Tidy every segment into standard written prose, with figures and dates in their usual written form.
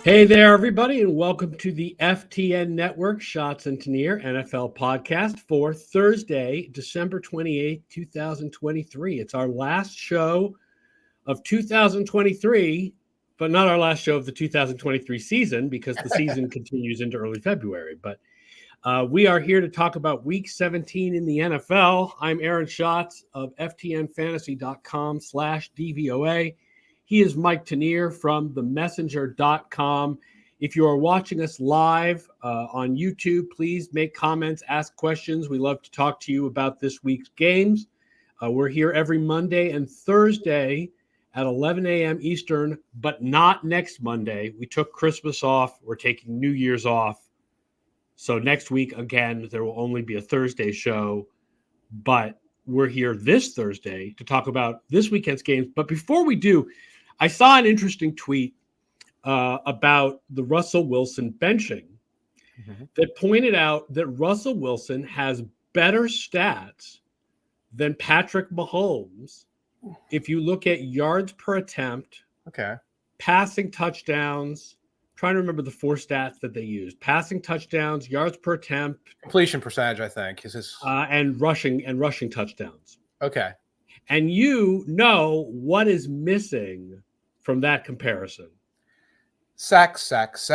Hey there, everybody, and welcome to the FTN Network Schatz and Tanier NFL podcast for Thursday, December 28th, 2023. It's our last show of 2023, but not our last show of the 2023 season because the season continues into early February. But we are here to talk about Week 17 in the NFL. I'm Aaron Schatz of FTNFantasy.com/DVOA. He is Mike Tanier from themessenger.com. If you are watching us live on YouTube, please make comments, ask questions. We love to talk to you about this week's games. We're here every Monday and Thursday at 11 a.m. Eastern, but not next Monday. We took Christmas off. We're taking New Year's off. So next week, again, there will only be a Thursday show, but we're here this Thursday to talk about this weekend's games. But before we do, I saw an interesting tweet about the Russell Wilson benching that pointed out that Russell Wilson has better stats than Patrick Mahomes if you look at yards per attempt, passing touchdowns. I'm trying to remember the four stats that they used: passing touchdowns, yards per attempt, completion percentage, I think, is his, and rushing touchdowns. Okay. And you know what is missing from that comparison? Sacks, SACKS.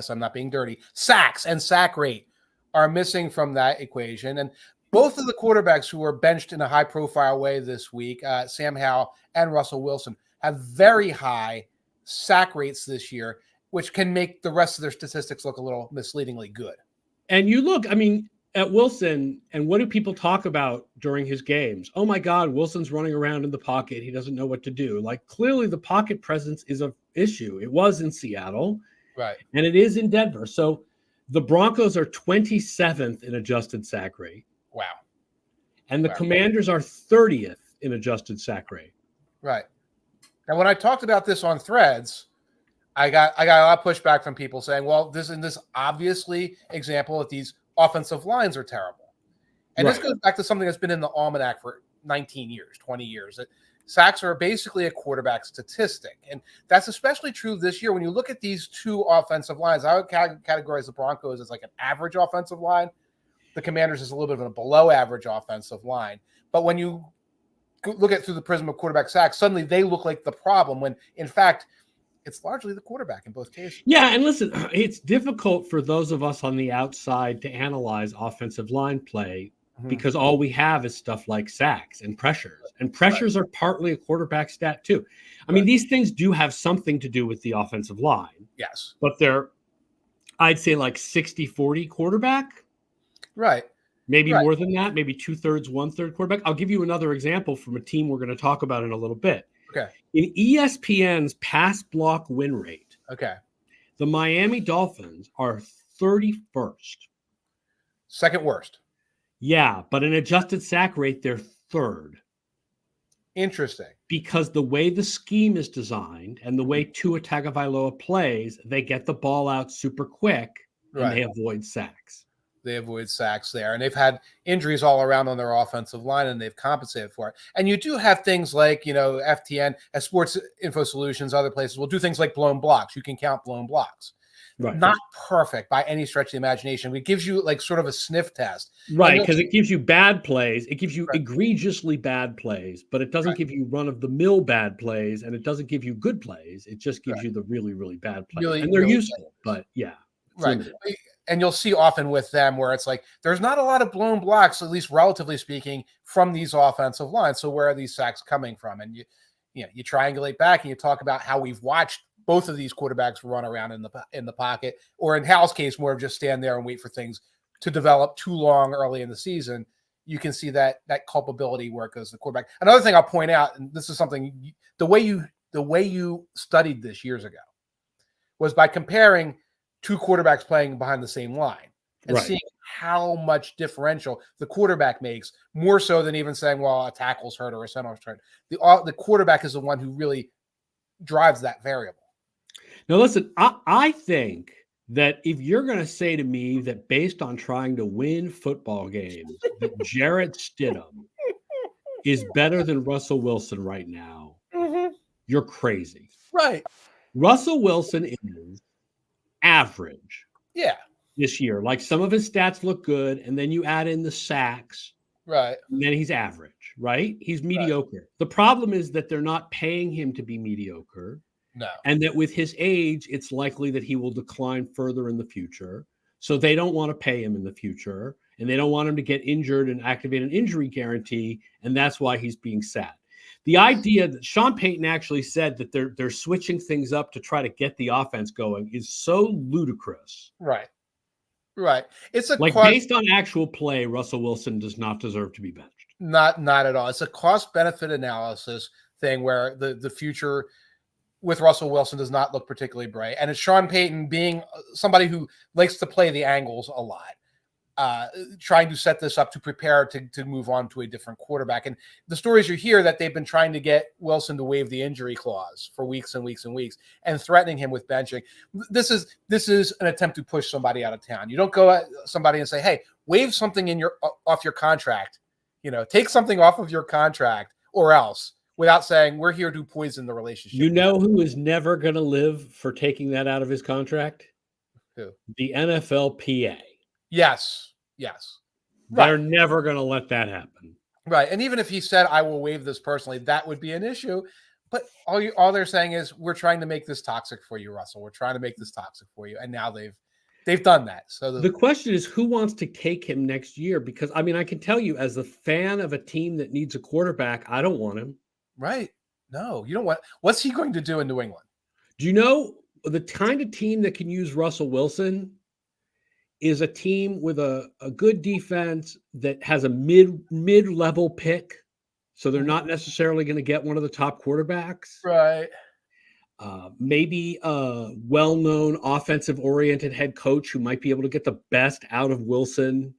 I'm not being dirty. Sacks and sack rate are missing from that equation. And both of the quarterbacks who were benched in a high-profile way this week, Sam Howell and Russell Wilson, have very high sack rates this year, which can make the rest of their statistics look a little misleadingly good. And you look, at Wilson, and what do people talk about during his games? Oh my God, Wilson's running around in the pocket. He doesn't know what to do. Like, clearly the pocket presence is an issue. It was in Seattle. Right. And it is in Denver. So the Broncos are 27th in adjusted sack rate. Wow. And the Commanders are 30th in adjusted sack rate. Right. Now, when I talked about this on Threads, I got a lot of pushback from people saying, well, this obviously example that these offensive lines are terrible. And This goes back to something that's been in the almanac for 19 years, 20 years. That sacks are basically a quarterback statistic. And that's especially true this year. When you look at these two offensive lines, I would categorize the Broncos as like an average offensive line. The Commanders is a little bit of a below average offensive line. But when you look at it through the prism of quarterback sacks, suddenly they look like the problem when, in fact, it's largely the quarterback in both cases. Yeah, and listen, it's difficult for those of us on the outside to analyze offensive line play because all we have is stuff like sacks and pressures. And pressures are partly a quarterback stat too. I mean, these things do have something to do with the offensive line. Yes. But they're, I'd say, like 60-40 quarterback. Right. Maybe more than that, maybe 2/3, 1/3 quarterback. I'll give you another example from a team we're going to talk about in a little bit. Okay. In ESPN's pass block win rate, the Miami Dolphins are 31st. Second worst. Yeah, but in adjusted sack rate, they're third. Interesting. Because the way the scheme is designed and the way Tua Tagovailoa plays, they get the ball out super quick and they avoid sacks. They avoid sacks there. And they've had injuries all around on their offensive line, and they've compensated for it. And you do have things like, FTN, as Sports Info Solutions, other places will do things like blown blocks. You can count blown blocks. Right. Not perfect by any stretch of the imagination. It gives you like sort of a sniff test. Right, because it gives you bad plays. It gives you egregiously bad plays, but it doesn't give you run-of-the-mill bad plays, and it doesn't give you good plays. It just gives you the really, really bad plays. And they're useful, but yeah. Right. Limited. And you'll see often with them where it's like there's not a lot of blown blocks, at least relatively speaking, from these offensive lines. So where are these sacks coming from? And you triangulate back and you talk about how we've watched both of these quarterbacks run around in the pocket, or in Hal's case, more of just stand there and wait for things to develop too long early in the season. You can see that culpability where it goes to the quarterback. Another thing I'll point out, and this is something the way you studied this years ago, was by comparing two quarterbacks playing behind the same line and seeing how much differential the quarterback makes, more so than even saying, well, a tackle's hurt or a center's hurt. The quarterback is the one who really drives that variable. Now, listen, I think that if you're going to say to me that based on trying to win football games, that Jarrett Stidham is better than Russell Wilson right now, you're crazy. Right. Russell Wilson is average Yeah. this year. Like some of his stats look good, and then you add in the sacks, Right. and then he's average, right? He's Right. mediocre. The problem is that they're not paying him to be mediocre, No. and that with his age, it's likely that he will decline further in the future. So they don't want to pay him in the future, and they don't want him to get injured and activate an injury guarantee, and that's why he's being sat. The idea that Sean Payton actually said that they're switching things up to try to get the offense going is so ludicrous. Right. Right. It's a Like based on actual play, Russell Wilson does not deserve to be benched. Not at all. It's a cost benefit analysis thing where the future with Russell Wilson does not look particularly bright. And it's Sean Payton being somebody who likes to play the angles a lot, trying to set this up to prepare to move on to a different quarterback. And the stories you hear that they've been trying to get Wilson to waive the injury clause for weeks and weeks and weeks and threatening him with benching. This is an attempt to push somebody out of town. You don't go at somebody and say, hey, waive something off your contract, take something off of your contract or else, without saying we're here to poison the relationship. You know who is never going to live for taking that out of his contract? Who? The NFLPA. Yes. They're never going to let that happen. Right. And even if he said, I will waive this personally, that would be an issue. But all they're saying is, we're trying to make this toxic for you, Russell. We're trying to make this toxic for you. And now they've done that. So the question is, who wants to take him next year? Because, I mean, I can tell you as a fan of a team that needs a quarterback, I don't want him. Right. No, you don't want. What's he going to do in New England? Do you know the kind of team that can use Russell Wilson is a team with a good defense that has a mid-level pick. So they're not necessarily going to get one of the top quarterbacks. Right. Maybe a well-known offensive-oriented head coach who might be able to get the best out of Wilson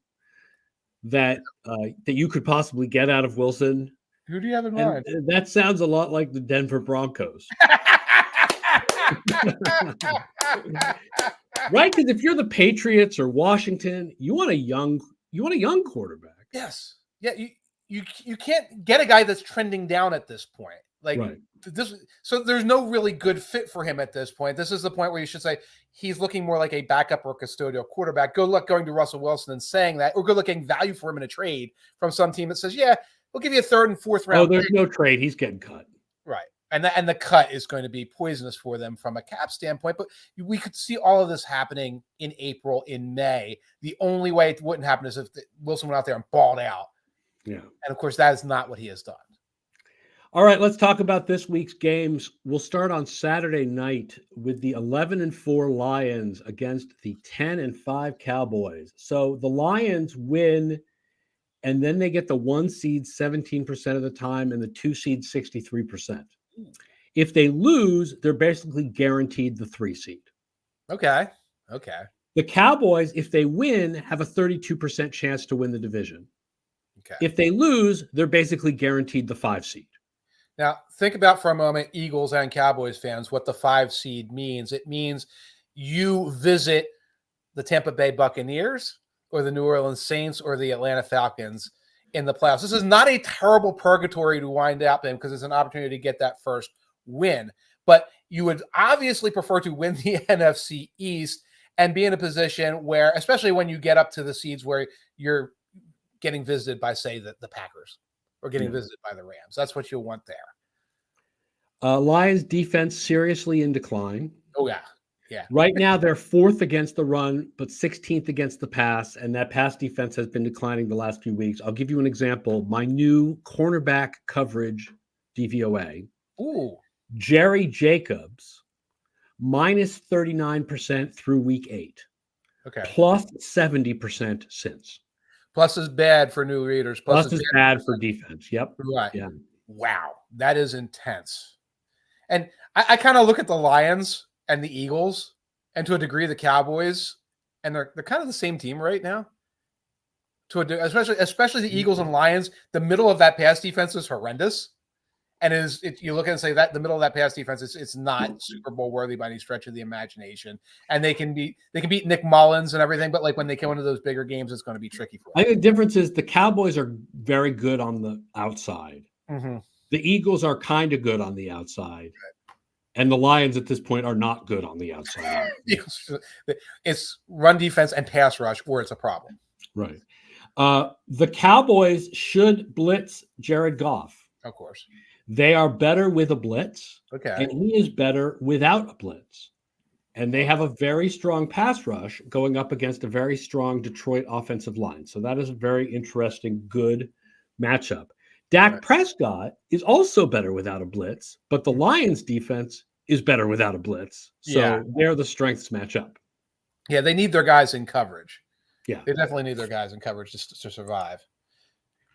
that you could possibly get out of Wilson. Who do you have in mind? That sounds a lot like the Denver Broncos. Right? Because if you're the Patriots or Washington, you want a young quarterback. Yes. Yeah. You can't get a guy that's trending down at this point. Like right. So there's no really good fit for him at this point. This is the point where you should say he's looking more like a backup or custodial quarterback. Good luck going to Russell Wilson and saying that, or good looking value for him in a trade from some team that says, yeah, we'll give you a third and fourth round. Oh, there's no trade. He's getting cut. Right. And the cut is going to be poisonous for them from a cap standpoint. But we could see all of this happening in April, in May. The only way it wouldn't happen is if Wilson went out there and balled out. Yeah. And of course, that is not what he has done. All right, let's talk about this week's games. We'll start on Saturday night with the 11-4 Lions against the 10-5 Cowboys. So the Lions win, and then they get the 1 seed 17% of the time and the 2 seed 63%. If they lose, they're basically guaranteed the 3 seed. Okay. The Cowboys, if they win, have a 32% chance to win the division. Okay. If they lose, they're basically guaranteed the 5 seed. Now, think about for a moment, Eagles and Cowboys fans, what the 5 seed means. It means you visit the Tampa Bay Buccaneers or the New Orleans Saints or the Atlanta Falcons in the playoffs. This is not a terrible purgatory to wind up in because it's an opportunity to get that first win. But you would obviously prefer to win the NFC East and be in a position where, especially when you get up to the seeds where you're getting visited by, say, the Packers. Or getting visited by the Rams. That's what you'll want there. Lions defense seriously in decline. Oh, yeah. Right now, they're 4th against the run, but 16th against the pass, and that pass defense has been declining the last few weeks. I'll give you an example. My new cornerback coverage DVOA. Ooh. Jerry Jacobs, minus 39% through week 8. Okay. Plus 70% since. Plus is bad for new readers. Plus is bad for defense. Yep. Right. Yeah. Wow. That is intense. And I kind of look at the Lions and the Eagles and to a degree the Cowboys, and they're kind of the same team right now. Especially the Eagles and Lions, the middle of that pass defense is horrendous. And you look at it and say that the middle of that pass defense it's not Super Bowl worthy by any stretch of the imagination. And they can beat Nick Mullins and everything, but like when they come into those bigger games, it's going to be tricky for them. I think the difference is the Cowboys are very good on the outside. Mm-hmm. The Eagles are kind of good on the outside. And the Lions at this point are not good on the outside. It's run defense and pass rush where it's a problem. Right. The Cowboys should blitz Jared Goff. Of course. They are better with a blitz. Okay. And he is better without a blitz. And they have a very strong pass rush going up against a very strong Detroit offensive line. So that is a very interesting, good matchup. Dak Prescott is also better without a blitz, but the Lions defense is better without a blitz. So there the strengths match up. Yeah, they need their guys in coverage. Yeah. They definitely need their guys in coverage to survive.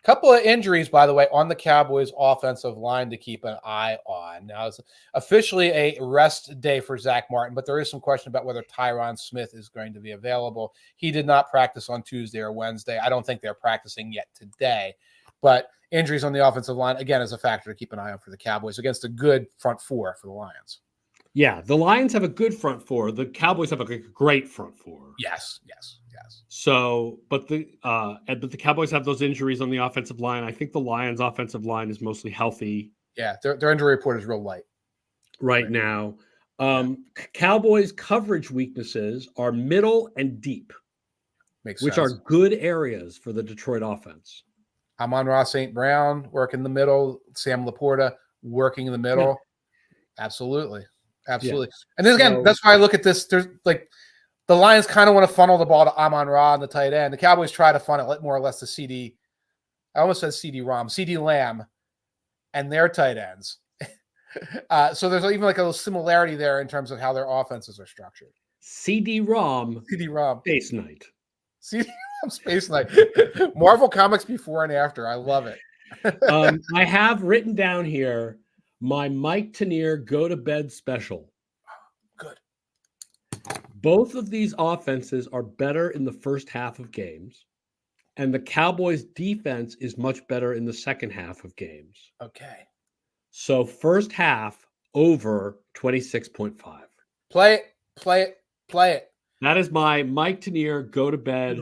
Couple of injuries, by the way, on the Cowboys offensive line to keep an eye on. Now, it's officially a rest day for Zach Martin, but there is some question about whether Tyron Smith is going to be available. He did not practice on Tuesday or Wednesday. I don't think they're practicing yet today, but injuries on the offensive line, again, is a factor to keep an eye on for the Cowboys against a good front four for the Lions. Yeah, the Lions have a good front four. The Cowboys have a great front four. Yes. So, but the Cowboys have those injuries on the offensive line. I think the Lions' offensive line is mostly healthy. Yeah, their injury report is real light right now. Cowboys' coverage weaknesses are middle and deep, which are good areas for the Detroit offense. Amon-Ra St. Brown working in the middle. Sam Laporta working in the middle. Yeah. Absolutely. Yeah. And then again, that's why I look at this. There's like the Lions kind of want to funnel the ball to Amon-Ra on the tight end. The Cowboys try to funnel it more or less to CD. I almost said CD Lamb and their tight ends. So there's even like a little similarity there in terms of how their offenses are structured. CD-ROM. Space Night. CD-ROM Space Night. Marvel Comics before and after. I love it. I have written down here my Mike Tanier go to bed special. Good. Both of these offenses are better in the first half of games, and the Cowboys defense is much better in the second half of games. Okay. So first half over 26.5. Play it. That is my Mike Tanier go to bed.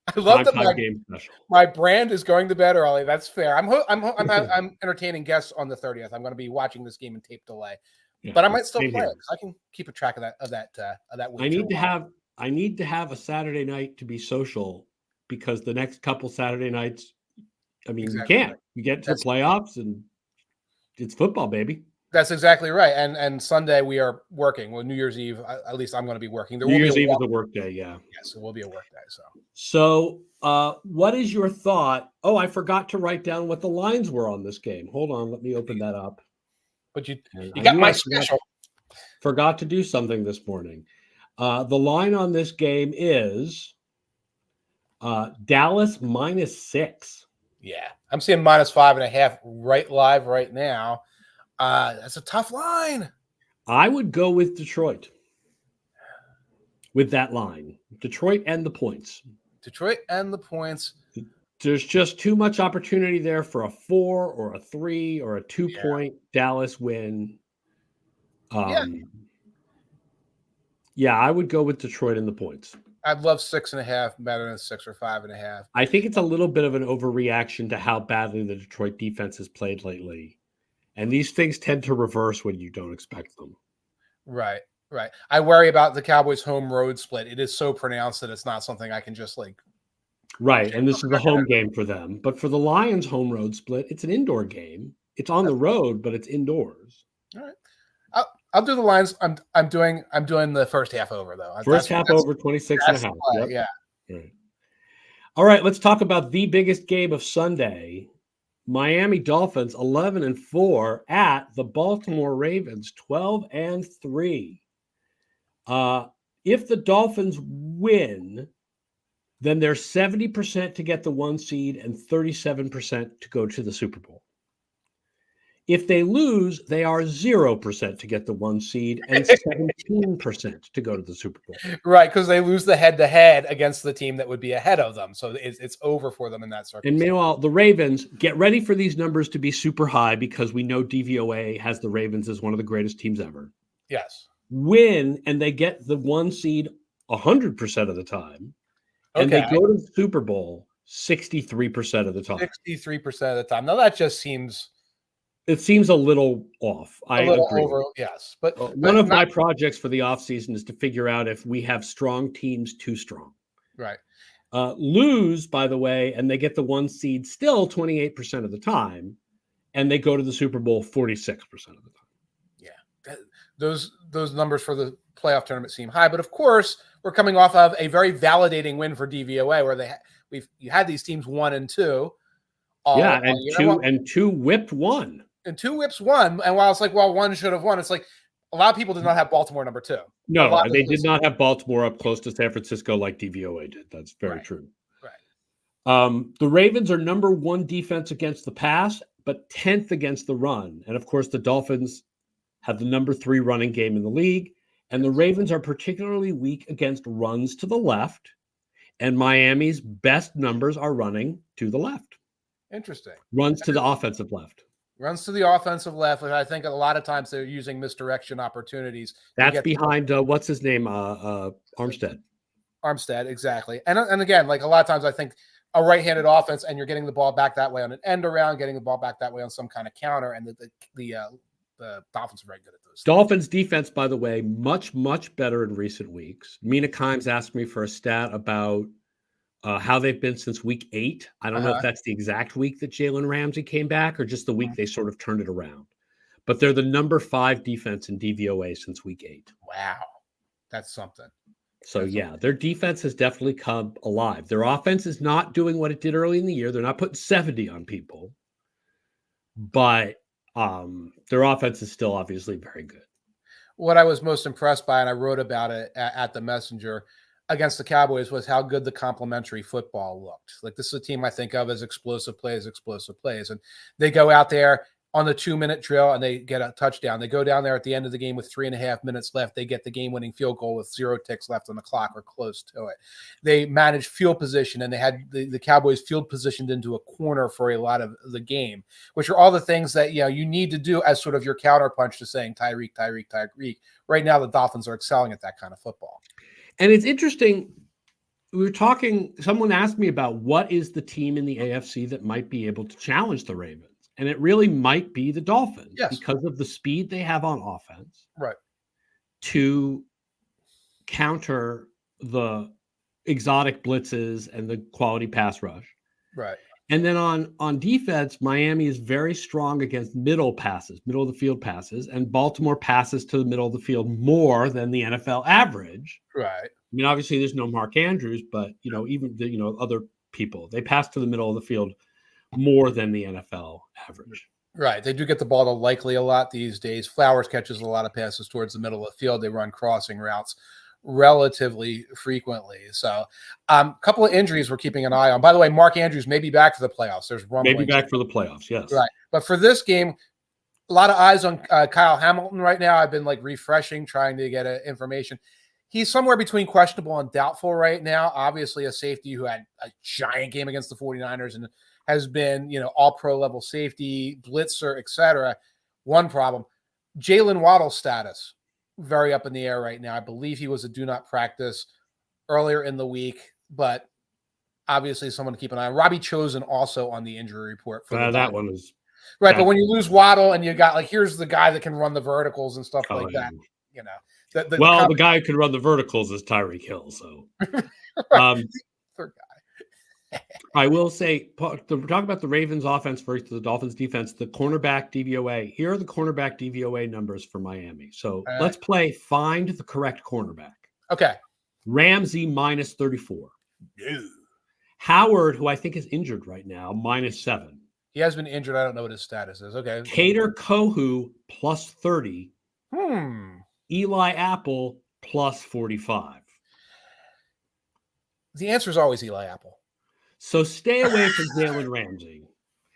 I love that my brand is going to bed early. That's fair. I'm entertaining guests on the 30th. I'm going to be watching this game in tape delay, but I might still play it because I can keep a track of that. I need to have a Saturday night to be social because the next couple Saturday nights, I mean, exactly. You get to the playoffs and it's football, baby. That's exactly right. And Sunday we are working. Well, New Year's Eve, at least I'm going to be working. New Year's Eve is a work day, yeah. Yes, it will be a work day. So what is your thought? Oh, I forgot to write down what the lines were on this game. Hold on, let me open that up. But you got my special. Forgot to do something this morning. The line on this game is Dallas -6. Yeah, I'm seeing -5.5 live right now. That's a tough line. I would go with Detroit with that line. Detroit and the points. There's just too much opportunity there for a 4 or a 3 or a 2-point Dallas win. Yeah, I would go with Detroit and the points. I'd love 6.5 better than 6 or 5.5. I think it's a little bit of an overreaction to how badly the Detroit defense has played lately. And these things tend to reverse when you don't expect them. Right. I worry about the Cowboys' home road split. It is so pronounced that it's not something I can just like. Right. And this is the home game for them. But for the Lions' home road split, it's an indoor game. It's on the road, but it's indoors. All right. I'll do the Lions. I'm doing the first half over though. First half over 26.5. Yep. Yeah. Right. All right. Let's talk about the biggest game of Sunday. Miami Dolphins 11-4 at the Baltimore Ravens 12-3. If the Dolphins win, then they're 70% to get the 1 seed and 37% to go to the Super Bowl. If they lose, they are 0% to get the 1 seed and 17% to go to the Super Bowl. Right, because they lose the head-to-head against the team that would be ahead of them. So it's over for them in that circumstance. And meanwhile, the Ravens, get ready for these numbers to be super high because we know DVOA has the Ravens as one of the greatest teams ever. Yes. Win, and they get the 1 seed 100% of the time. And they go to the Super Bowl 63% of the time. 63% of the time. Now, that just seems It seems a little off. I A little agree. over, yes. But One of not, my projects for the offseason is to figure out if we have strong teams too strong. right. Lose, by the way, and they get the 1 seed still 28% of the time, and they go to the Super Bowl 46% of the time. Yeah. Those numbers for the playoff tournament seem high, but of course, we're coming off of a very validating win for DVOA where you had these teams 1 and 2 all year. And two whipped one. And 2 whips won. And while it's like, well, 1 should have won, it's like a lot of people did not have Baltimore number 2. No, they did not have Baltimore up close to San Francisco like DVOA did. That's very true. Right. The Ravens are number 1 defense against the pass, but 10th against the run. And of course, the Dolphins have the number 3 running game in the league. And the Ravens are particularly weak against runs to the left. And Miami's best numbers are running to the left. Interesting. Runs to the offensive left. Runs to the offensive left, which I think a lot of times they're using misdirection opportunities. That's behind what's his name, Armstead. Armstead, exactly. And again, like a lot of times, I think a right-handed offense, and you're getting the ball back that way on an end around, getting the ball back that way on some kind of counter, and the Dolphins are very good at those. Dolphins defense, by the way, much better in recent weeks. Mina Kimes asked me for a stat about how they've been since week 8. I don't know if that's the exact week that Jalen Ramsey came back or just the week they sort of turned it around. But they're the number 5 defense in DVOA since week 8. Wow. That's something. So, their defense has definitely come alive. Their offense is not doing what it did early in the year. They're not putting 70 on people. But their offense is still obviously very good. What I was most impressed by, and I wrote about it at the Messenger, against the Cowboys was how good the complementary football looked. Like, this is a team I think of as explosive plays. And they go out there on the 2-minute drill and they get a touchdown. They go down there at the end of the game with 3.5 minutes left. They get the game-winning field goal with 0 ticks left on the clock or close to it. They managed field position, and they had the Cowboys field positioned into a corner for a lot of the game, which are all the things that you need to do as sort of your counterpunch to saying Tyreek. Right now, the Dolphins are excelling at that kind of football. And it's interesting. We were talking, someone asked me about what is the team in the AFC that might be able to challenge the Ravens. And it really might be the Dolphins because of the speed they have on offense. Right. To counter the exotic blitzes and the quality pass rush. Right. And then on defense, Miami is very strong against middle of the field passes, and Baltimore passes to the middle of the field more than the NFL average. Right. I mean, obviously there's no Mark Andrews, but even the other people, they pass to the middle of the field more than the NFL average. Right. They do get the ball to Likely a lot these days. Flowers catches a lot of passes towards the middle of the field. They run crossing routes relatively frequently. So a couple of injuries we're keeping an eye on. By the way, Mark Andrews may be back for the playoffs. There's rumblings. Maybe back for the playoffs, yes. Right. But for this game, a lot of eyes on Kyle Hamilton right now. I've been refreshing, trying to get information. He's somewhere between questionable and doubtful right now. Obviously a safety who had a giant game against the 49ers and has been, all pro level safety, blitzer, etc. One problem, Jalen Waddle's status, very up in the air right now. I believe he was a do not practice earlier in the week, but obviously someone to keep an eye on. Robbie Chosen also on the injury report. For that one is right. But when you lose Waddle and you got here's the guy that can run the verticals and stuff like that, the guy who can run the verticals is Tyreek Hill. So, third guy. I will say, we're talking about the Ravens offense versus the Dolphins defense, the cornerback DVOA. Here are the cornerback DVOA numbers for Miami. So let's play find the correct cornerback. Okay. Ramsey -34. No. Howard, who I think is injured right now, -7. He has been injured. I don't know what his status is. Okay. Kader Kohu +30. Eli Apple +45. The answer is always Eli Apple. So stay away from Jalen Ramsey.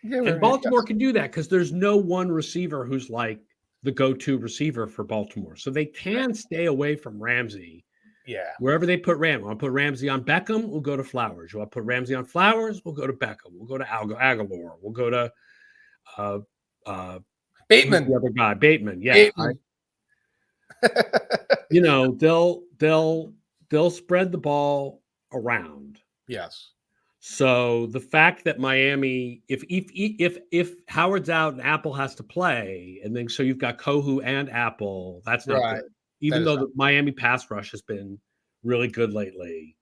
And Baltimore can do that because there's no one receiver who's like the go-to receiver for Baltimore. So they can stay away from Ramsey. Yeah. Wherever they put Ramsey. I'll put Ramsey on Beckham, we'll go to Flowers. I'll put Ramsey on Flowers, we'll go to Beckham. We'll go to Aguilar. We'll go to Bateman. The other guy, Bateman. Yeah. Bateman. They'll spread the ball around. Yes. So the fact that Miami, if Howard's out and Apple has to play, and then so you've got Kohu and Apple, that's not Right. good. Even That is though not. the Miami pass rush has been really good lately,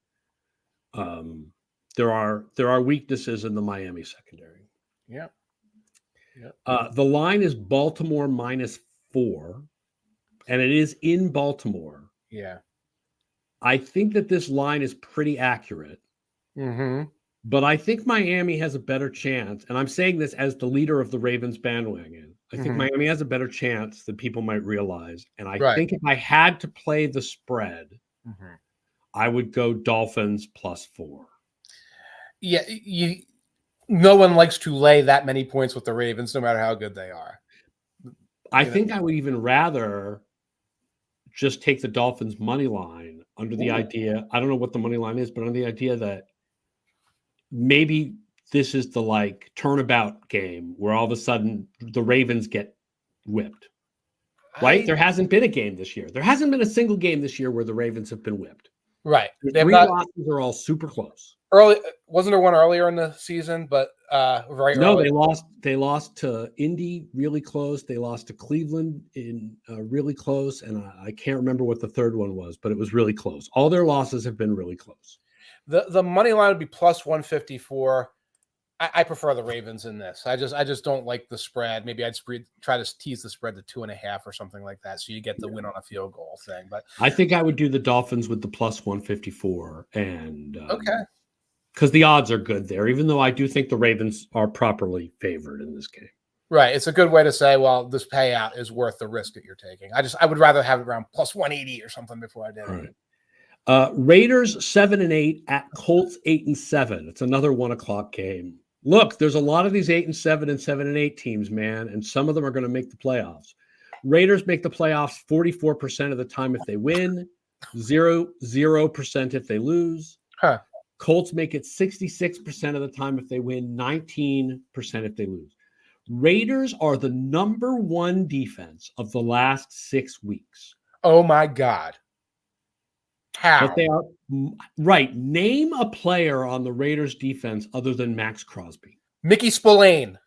there are weaknesses in the Miami secondary. Yeah. The line is Baltimore -4, and it is in Baltimore. Yeah. I think that this line is pretty accurate. Mm-hmm. But I think Miami has a better chance, and I'm saying this as the leader of the Ravens bandwagon. I think Miami has a better chance than people might realize. And I think if I had to play the spread, I would go Dolphins +4. Yeah, no one likes to lay that many points with the Ravens, no matter how good they are. I think I would even rather just take the Dolphins money line under the idea. I don't know what the money line is, but under the idea that maybe this is the like turnabout game where all of a sudden the Ravens get whipped. Right? There hasn't been a game this year. There hasn't been a single game this year where the Ravens have been whipped. Right. The three losses are all super close. Early, wasn't there one earlier in the season, but very no, early? They lost to Indy really close. They lost to Cleveland in really close, and I can't remember what the third one was, but it was really close. All their losses have been really close. The money line would be +154. I prefer the Ravens in this. I just don't like the spread. Maybe I'd try to tease the spread to 2.5 or something like that, so you get the win on a field goal thing. But I think I would do the Dolphins with the +154, and okay, because the odds are good there. Even though I do think the Ravens are properly favored in this game. Right, it's a good way to say, well, this payout is worth the risk that you're taking. I would rather have it around +180 or something before I did it. Right. Raiders 7-8 at Colts 8-7. It's another 1:00 game. Look, there's a lot of these 8-7 and 7-8 teams, man, and some of them are going to make the playoffs. Raiders make the playoffs 44% of the time if they win, 0% if they lose. Huh. Colts make it 66% of the time if they win, 19% if they lose. Raiders are the number one defense of the last 6 weeks. Oh my God. How? But they are right. Name a player on the Raiders defense other than Max Crosby. Mickey Spillane.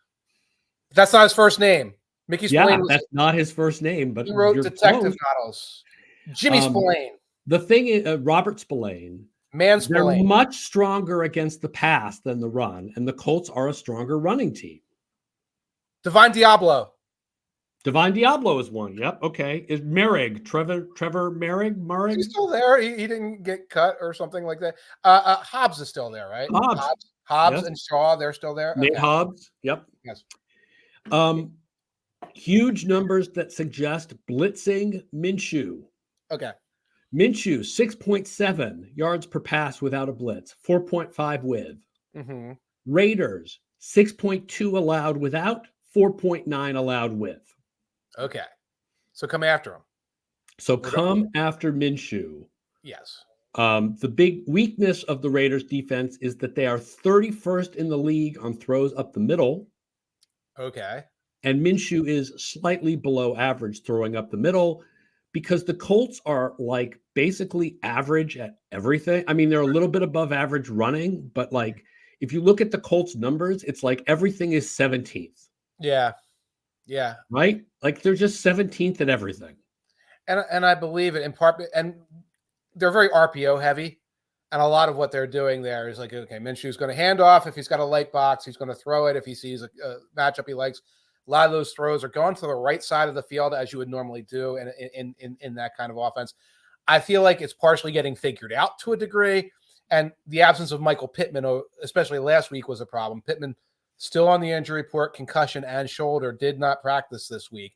That's not his first name. Mickey Spillane. That's not his first name, but he wrote detective novels. Jimmy Spillane. The thing is, Robert Spillane. Man Spillane. They're much stronger against the pass than the run, and the Colts are a stronger running team. Divine Diablo. Divine Diablo is one. Yep. Okay. Is Merrig Trevor Merrig? He's still there. He didn't get cut or something like that. Hobbs is still there, right? Hobbs yes. And Shaw, they're still there. Nate Hobbs. Yep. Yes. Huge numbers that suggest blitzing Minshew. Okay. Minshew 6.7 yards per pass without a blitz, 4.5 with. Mm-hmm. Raiders 6.2 allowed without, 4.9 allowed with. Okay. So come after him. So come after Minshew. Yes. The big weakness of the Raiders defense is that they are 31st in the league on throws up the middle. Okay. And Minshew is slightly below average throwing up the middle because the Colts are like basically average at everything. I mean, they're a little bit above average running, but like if you look at the Colts numbers, it's like everything is 17th. Yeah. Yeah. Right? Like they're just 17th at everything. And I believe it in part, and they're very RPO heavy. And a lot of what they're doing there is like, okay, Minshew's going to hand off. If he's got a light box, he's going to throw it. If he sees a matchup he likes, a lot of those throws are going to the right side of the field as you would normally do in that kind of offense. I feel like it's partially getting figured out to a degree. And the absence of Michael Pittman, especially last week, was a problem. Pittman still on the injury report, concussion and shoulder, did not practice this week.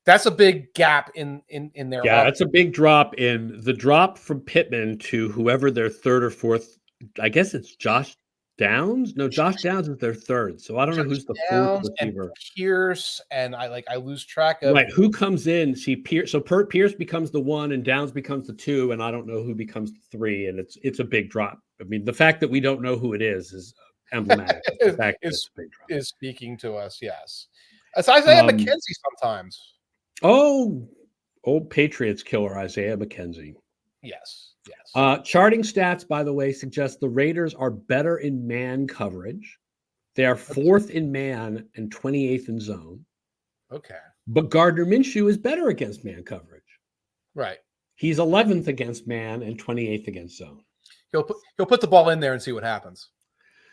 That's a big gap in their offense. That's a big drop in the drop from Pittman to whoever their third or fourth. I guess it's Josh Downs. No, Josh Downs is their third. So I don't know who's the fourth receiver. And Pierce, and I lose track of right. Who comes in? See Pierce. So Pierce becomes the 1, and Downs becomes the 2, and I don't know who becomes the 3. And it's a big drop. I mean, the fact that we don't know who it is emblematic. The fact is speaking to us. Yes, it's Isaiah McKenzie sometimes. Oh, old Patriots killer Isaiah McKenzie. Yes. Charting stats, by the way, suggest the Raiders are better in man coverage. They are 4th in man and 28th in zone. Okay. But Gardner Minshew is better against man coverage. Right. He's 11th against man and 28th against zone. He'll put the ball in there and see what happens.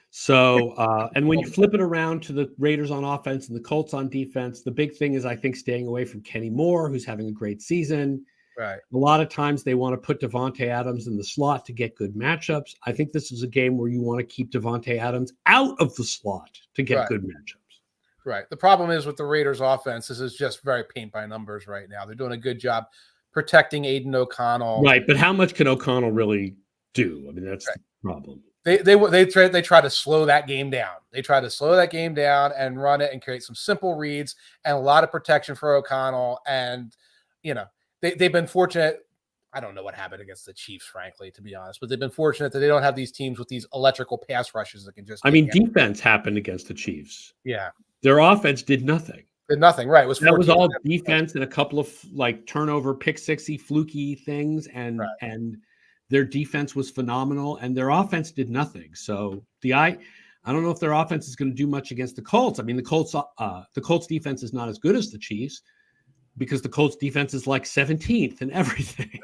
So, and when you flip it around to the Raiders on offense and the Colts on defense, the big thing is, I think, staying away from Kenny Moore, who's having a great season. Right. A lot of times they want to put Devontae Adams in the slot to get good matchups. I think this is a game where you want to keep Devontae Adams out of the slot to get good matchups. Right. The problem is with the Raiders offense, this is just very paint by numbers right now. They're doing a good job protecting Aiden O'Connell. Right. But how much can O'Connell really do? I mean, that's the problem. They try to slow that game down. They try to slow that game down and run it and create some simple reads and a lot of protection for O'Connell. And, they've been fortunate. I don't know what happened against the Chiefs, frankly, to be honest, but they've been fortunate that they don't have these teams with these electrical pass rushes that can just. Defense happened against the Chiefs. Yeah. Their offense did nothing. Did nothing, right? That was all defense and a couple of turnover, pick sixy, fluky things, and their defense was phenomenal, and their offense did nothing. So I don't know if their offense is going to do much against the Colts. I mean, the Colts defense is not as good as the Chiefs because the Colts defense is like 17th in everything.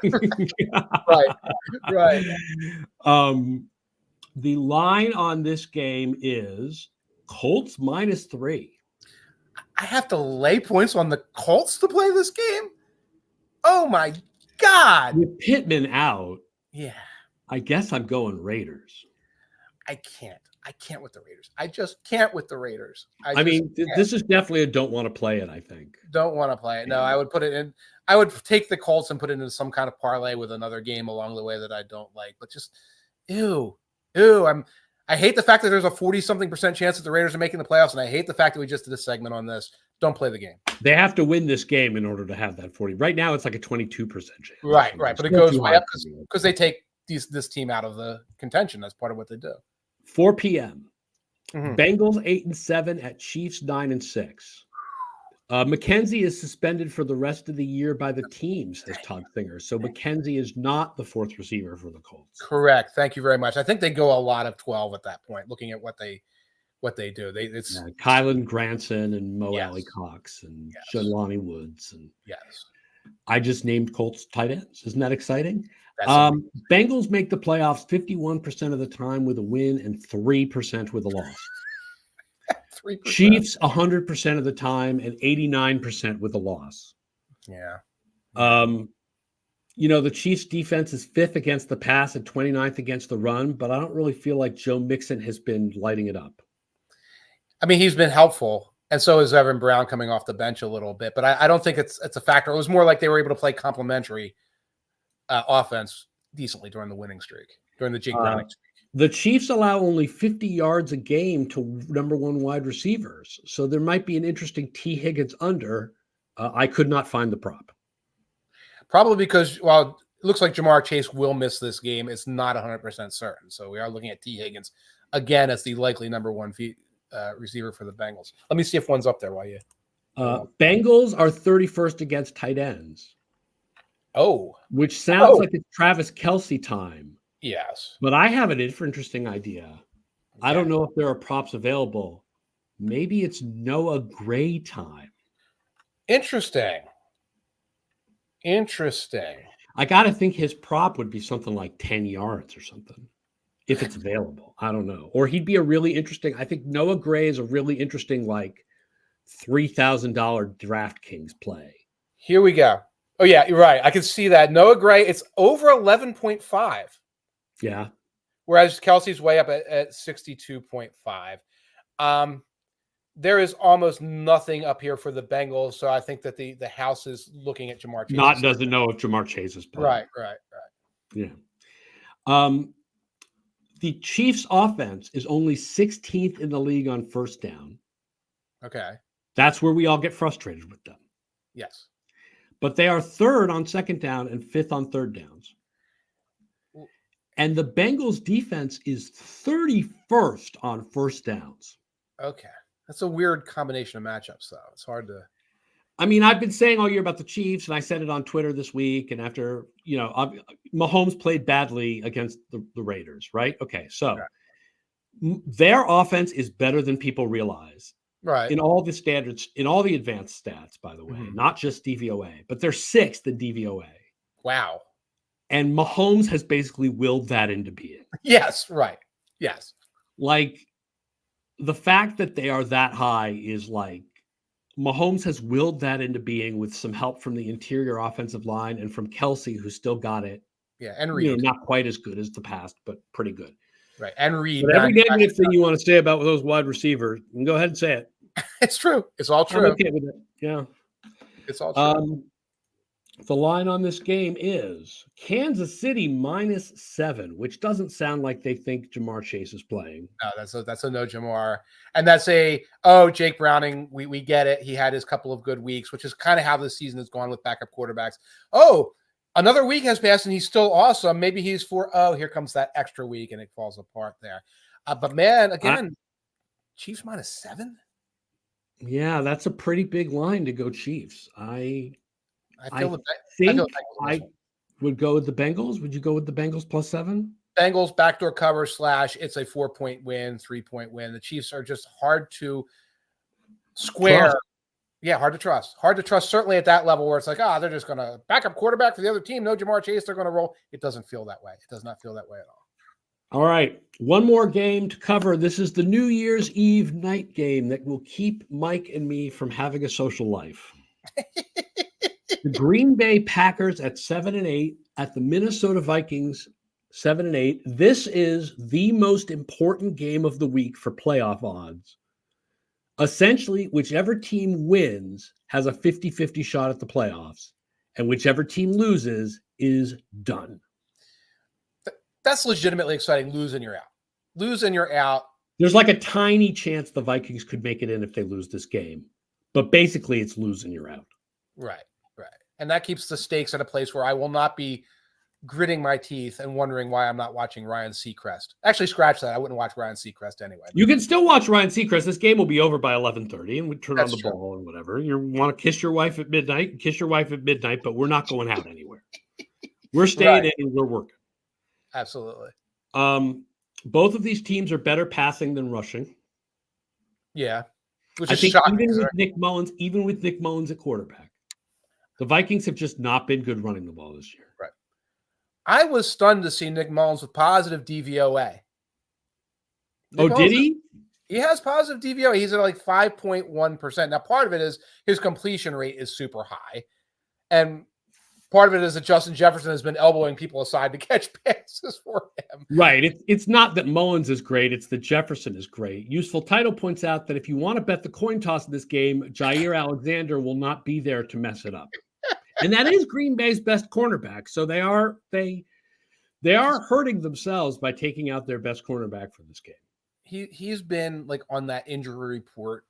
Right. The line on this game is Colts -3. I have to lay points on the Colts to play this game? Oh, my God. With Pittman out, I guess I'm going Raiders. I can't with the Raiders. I just can't with the Raiders. This is definitely a don't want to play it, I think. Don't want to play it. No, I would put it in. I would take the Colts and put it into some kind of parlay with another game along the way that I don't like. But just, I hate the fact that there's a 40-something% chance that the Raiders are making the playoffs, and I hate the fact that we just did a segment on this. Don't play the game. They have to win this game in order to have that 40. Right now, it's like a 22% chance. Right. But it goes way up because they take this team out of the contention. That's part of what they do. 4 p.m. Bengals 8-7 at Chiefs 9-6. McKenzie is suspended for the rest of the year by the team, says Todd Singer. So McKenzie is not the 4th receiver for the Colts. Correct. Thank you very much. I think they go a lot of 12 at that point, looking at what they do. It's Kylan Granson and Mo Alley Cox and Jelani Woods. And I just named Colts tight ends. Isn't that exciting? Bengals make the playoffs 51% of the time with a win and 3% with a loss. 3%. Chiefs 100% of the time and 89% with a loss. Yeah. The Chiefs defense is 5th against the pass and 29th against the run, but I don't really feel like Joe Mixon has been lighting it up. I mean, he's been helpful, and so is Evan Brown coming off the bench a little bit, but I don't think it's a factor. It was more like they were able to play complementary offense decently during the winning streak, during the Jake Browning streak. The Chiefs allow only 50 yards a game to number 1 wide receivers. So there might be an interesting T. Higgins under. I could not find the prop. Probably because, it looks like Jamar Chase will miss this game. It's not 100% certain. So we are looking at T. Higgins again as the likely number 1 receiver for the Bengals. Let me see if one's up there while you. Bengals are 31st against tight ends. Oh. Which sounds like it's Travis Kelce time. Yes. But I have an interesting idea. I don't know if there are props available. Maybe it's Noah Gray time. Interesting. I got to think his prop would be something like 10 yards or something, if it's available. I don't know. Or he'd be a really interesting. I think Noah Gray is a really interesting, like $3,000 DraftKings play. Here we go. Oh, yeah, you're right. I can see that. Noah Gray, it's over 11.5. Yeah. Whereas Kelsey's way up at 62.5. There is almost nothing up here for the Bengals, so I think that the house is looking at Jamar Chase. Doesn't know if Jamar Chase is playing. Right. Yeah. The Chiefs' offense is only 16th in the league on first down. Okay. That's where we all get frustrated with them. Yes. But they are 3rd on second down and 5th on third downs. And the Bengals defense is 31st on first downs. Okay. That's a weird combination of matchups, though. It's hard to. I mean, I've been saying all year about the Chiefs, and I said it on Twitter this week. And after, Mahomes played badly against the Raiders, right? Okay, so their offense is better than people realize. Right. In all the standards, in all the advanced stats, by the way, not just DVOA, but they're sixth in DVOA. Wow. And Mahomes has basically willed that into being. Yes, right. Yes. Like, the fact that they are that high is like, Mahomes has willed that into being with some help from the interior offensive line and from Kelsey, who still got it. Yeah, and Reed. Not quite as good as the past, but pretty good. Right, and Reed. But every negative thing you want to say about those wide receivers, you can go ahead and say it. It's true. It's all true. I'm okay with it. Yeah. It's all true. The line on this game is Kansas City -7, which doesn't sound like they think Jamar Chase is playing. No, that's a no Jamar. And that's Jake Browning, we get it. He had his couple of good weeks, which is kind of how this season has gone with backup quarterbacks. Another week has passed and he's still awesome. Maybe he's here comes that extra week and it falls apart there. But man, again, Chiefs -7. Yeah, that's a pretty big line to go Chiefs. I would go with the Bengals. Would you go with the Bengals +7? Bengals backdoor cover / it's a 4-point win, 3-point win. The Chiefs are just hard to square. Trust. Yeah, hard to trust. Hard to trust, certainly at that level where it's like, they're just going to back up quarterback for the other team. No Jamar Chase, they're going to roll. It doesn't feel that way. It does not feel that way at all. All right. One more game to cover. This is the New Year's Eve night game that will keep Mike and me from having a social life. The Green Bay Packers at 7-8 at the Minnesota Vikings 7-8. This is the most important game of the week for playoff odds. Essentially, whichever team wins has a 50-50 shot at the playoffs, and whichever team loses is done. That's legitimately exciting. Lose and you're out. Lose and you're out. There's like a tiny chance the Vikings could make it in if they lose this game. But basically, it's lose and you're out. Right. And that keeps the stakes at a place where I will not be gritting my teeth and wondering why I'm not watching Ryan Seacrest. Actually, scratch that. I wouldn't watch Ryan Seacrest anyway. You can still watch Ryan Seacrest. This game will be over by 11:30, and we turn That's on the true. ball and whatever. You want to kiss your wife at midnight, but we're not going out anywhere. We're staying in and we're working. Absolutely. Both of these teams are better passing than rushing. Yeah. Which I is think shocking. even with Nick Mullins at quarterback, the Vikings have just not been good running the ball this year. Right. I was stunned to see Nick Mullins with positive DVOA. Did he? He has positive DVOA. He's at like 5.1%. Now, part of it is his completion rate is super high. And part of it is that Justin Jefferson has been elbowing people aside to catch passes for him. Right. It's not that Mullins is great. It's that Jefferson is great. Useful Title points out that if you want to bet the coin toss in this game, Jair Alexander will not be there to mess it up. And that is Green Bay's best cornerback. So they are hurting themselves by taking out their best cornerback for this game. He's been like on that injury report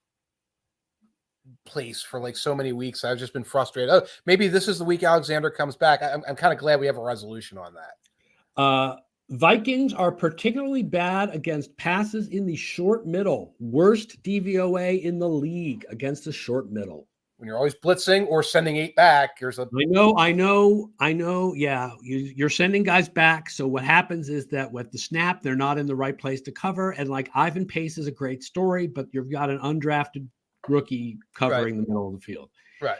place for like so many weeks. I've just been frustrated. Maybe this is the week Alexander comes back. I'm kind of glad we have a resolution on that. Vikings are particularly bad against passes in the short middle. Worst DVOA in the league against the short middle. When you're always blitzing or sending 8 back, I know. Yeah, you're sending guys back. So what happens is that with the snap, they're not in the right place to cover. And like Ivan Pace is a great story, but you've got an undrafted rookie covering the middle of the field. Right.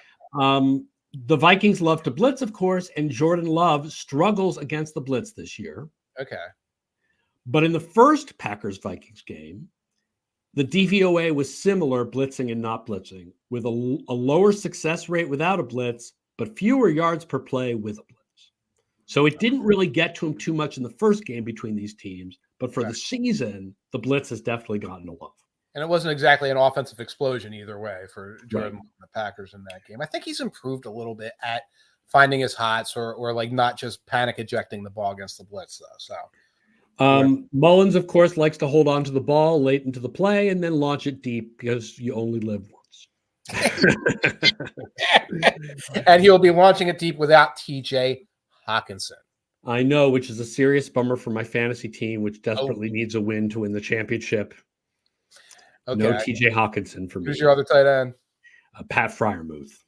The Vikings love to blitz, of course, and Jordan Love struggles against the blitz this year. Okay. But in the first Packers-Vikings game, the DVOA was similar, blitzing and not blitzing, with a lower success rate without a blitz, but fewer yards per play with a blitz. So it didn't really get to him too much in the first game between these teams, but for the season, the blitz has definitely gotten a love. And it wasn't exactly an offensive explosion either way for Jordan and the Packers in that game. I think he's improved a little bit at finding his hots or like not just panic ejecting the ball against the blitz, though. So Mullins, of course, likes to hold on to the ball late into the play and then launch it deep because you only live once. And he'll be launching it deep without TJ Hawkinson. I know, which is a serious bummer for my fantasy team, which desperately needs a win to win the championship. Okay. No TJ Hawkinson for me. Who's your other tight end? Pat Freiermuth.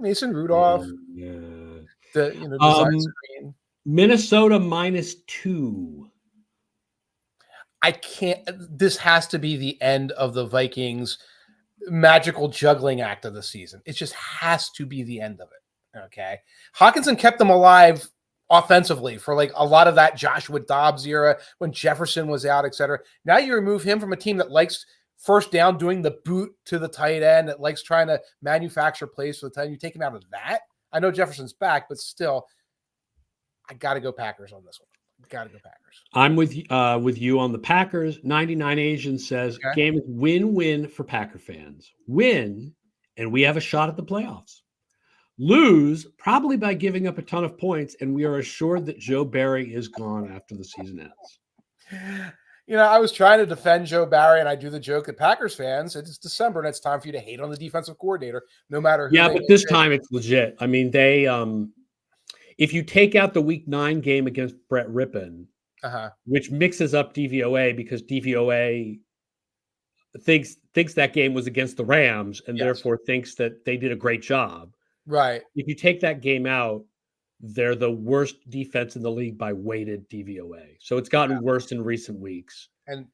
Mason Rudolph, Yeah. design screen. Minnesota -2. I can't. This has to be the end of the Vikings' magical juggling act of the season. It just has to be the end of it. Okay, Hawkinson kept them alive offensively for like a lot of that Joshua Dobbs era when Jefferson was out, etc. Now you remove him from a team that likes first down, doing the boot to the tight end, that likes trying to manufacture plays for the tight end. You take him out of that. I know Jefferson's back, but still, I got to go Packers on this one. Got to go Packers. I'm with you on the Packers. 99 Asian says game is win-win for Packer fans. Win, and we have a shot at the playoffs. Lose, probably by giving up a ton of points, and we are assured that Joe Barry is gone after the season ends. I was trying to defend Joe Barry, and I do the joke that Packers fans, it's December, and it's time for you to hate on the defensive coordinator, no matter who. Yeah, but this time it's legit. I mean, they if you take out the Week 9 game against Brett Rippon, which mixes up DVOA because DVOA thinks that game was against the Rams and therefore thinks that they did a great job. Right. If you take that game out, they're the worst defense in the league by weighted DVOA. So it's gotten worse in recent weeks. And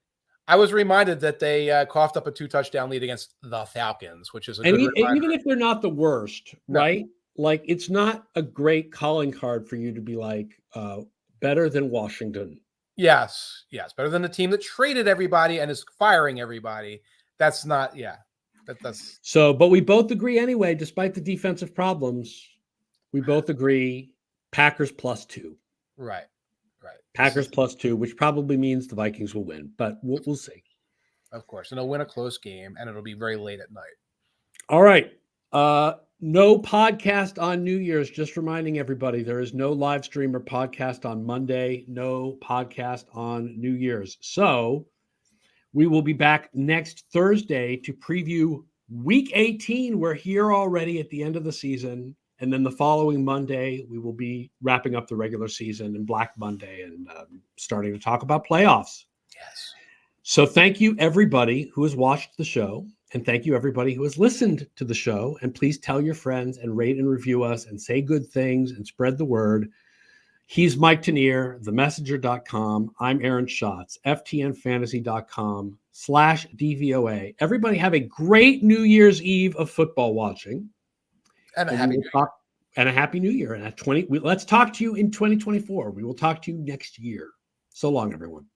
I was reminded that they coughed up a 2-touchdown lead against the Falcons, which is a good reminder. Even if they're not the worst, right? Like, it's not a great calling card for you to be like, better than Washington. Yes. Better than the team that traded everybody and is firing everybody. That's not, that's so, but we both agree anyway, despite the defensive problems, we both agree Packers +2. Right. Packers +2, which probably means the Vikings will win, but we'll see. Of course. And they'll win a close game, and it'll be very late at night. All right. No podcast on New Year's. Just reminding everybody, there is no live stream or podcast on Monday. No podcast on New Year's. So we will be back next Thursday to preview Week 18. We're here already at the end of the season. And then the following Monday, we will be wrapping up the regular season and Black Monday and starting to talk about playoffs. Yes. So thank you, everybody who has watched the show. And thank you, everybody who has listened to the show. And please tell your friends and rate and review us and say good things and spread the word. He's Mike Tanier, themessenger.com. I'm Aaron Schatz, ftnfantasy.com/DVOA. Everybody have a great New Year's Eve of football watching. And a happy New Year. And let's talk to you in 2024. We will talk to you next year. So long, everyone.